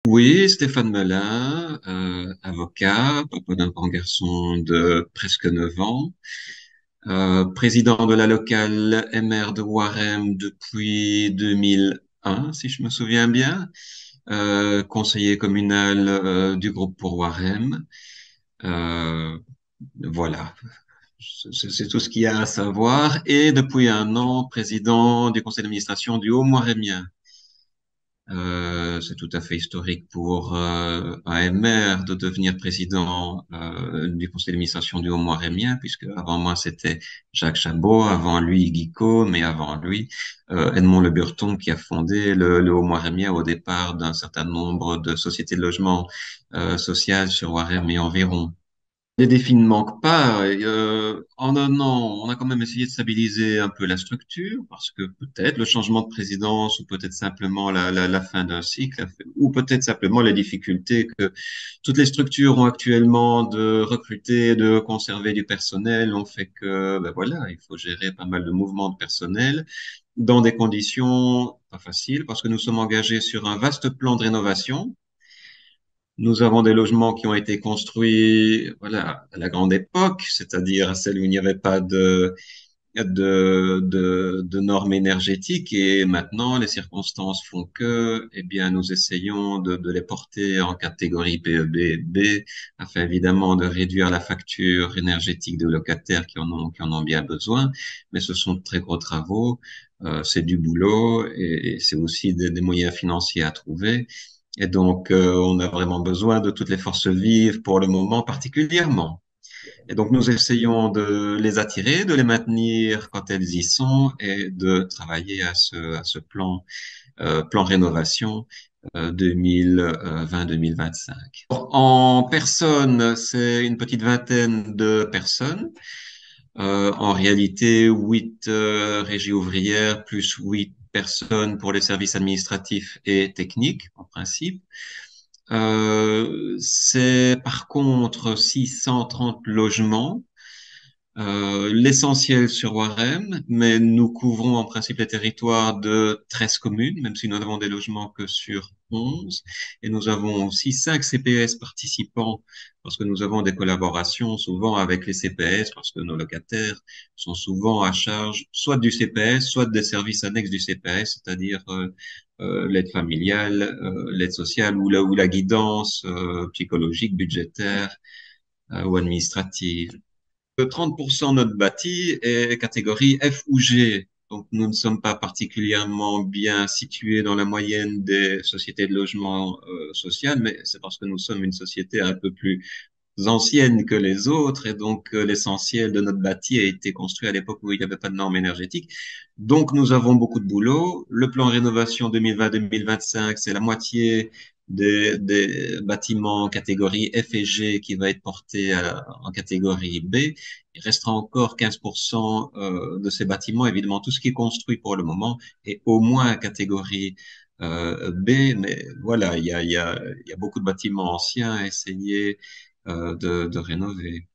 Oui, Stéphane Melin, avocat, papa d'un grand garçon de presque 9 ans, président de la locale MR de Warem depuis 2001, si je me souviens bien, conseiller communal du groupe pour Warem. Euh, voilà, c'est tout ce qu'il y a à savoir. Et depuis un an, président du conseil d'administration du Haut Moirémien. C'est tout à fait historique pour AMR de devenir président du conseil d'administration du Haut Rémien, puisque avant moi c'était Jacques Chabot, avant lui Guy Côme, mais avant lui Edmond Le Burton qui a fondé le Haut Rémien au départ d'un certain nombre de sociétés de logement social sur Warem et environ. Les défis ne manquent pas. En un an, on a quand même essayé de stabiliser un peu la structure parce que peut-être le changement de présidence ou peut-être simplement la fin d'un cycle ou peut-être simplement les difficultés que toutes les structures ont actuellement de recruter, de conserver du personnel ont fait que, ben voilà, il faut gérer pas mal de mouvements de personnel dans des conditions pas faciles parce que nous sommes engagés sur un vaste plan de rénovation. Nous avons des logements qui ont été construits, voilà, à la grande époque, c'est-à-dire à celle où il n'y avait pas de normes énergétiques. Et maintenant, les circonstances font que, eh bien, nous essayons de les porter en catégorie PEB, B, afin évidemment de réduire la facture énergétique des locataires qui en ont bien besoin. Mais ce sont de très gros travaux, c'est du boulot et c'est aussi des moyens financiers à trouver. Et donc, on a vraiment besoin de toutes les forces vives pour le moment particulièrement. Et donc, nous essayons de les attirer, de les maintenir quand elles y sont et de travailler à ce plan, plan rénovation 2020-2025. En personne, c'est une petite vingtaine de personnes. En réalité, 8 régies ouvrières plus 8 personnes pour les services administratifs et techniques, en principe. C'est par contre 630 logements, l'essentiel sur Warem, mais nous couvrons en principe les territoires de 13 communes, même si nous n'avons des logements que sur 11. Et nous avons aussi 5 CPS participants, parce que nous avons des collaborations souvent avec les CPS, parce que nos locataires sont souvent à charge soit du CPS, soit des services annexes du CPS, c'est-à-dire l'aide familiale, l'aide sociale ou la guidance psychologique, budgétaire ou administrative. 30% de notre bâti est catégorie F ou G. Donc, nous ne sommes pas particulièrement bien situés dans la moyenne des sociétés de logement social, mais c'est parce que nous sommes une société un peu plus ancienne que les autres, et donc l'essentiel de notre bâti a été construit à l'époque où il n'y avait pas de normes énergétiques. Donc, nous avons beaucoup de boulot. Le plan rénovation 2020-2025, c'est la moitié des bâtiments catégorie F et G qui va être porté en catégorie B. Il restera encore 15% de ces bâtiments. Évidemment, tout ce qui est construit pour le moment est au moins catégorie B, mais voilà, il y a beaucoup de bâtiments anciens à essayer de rénover.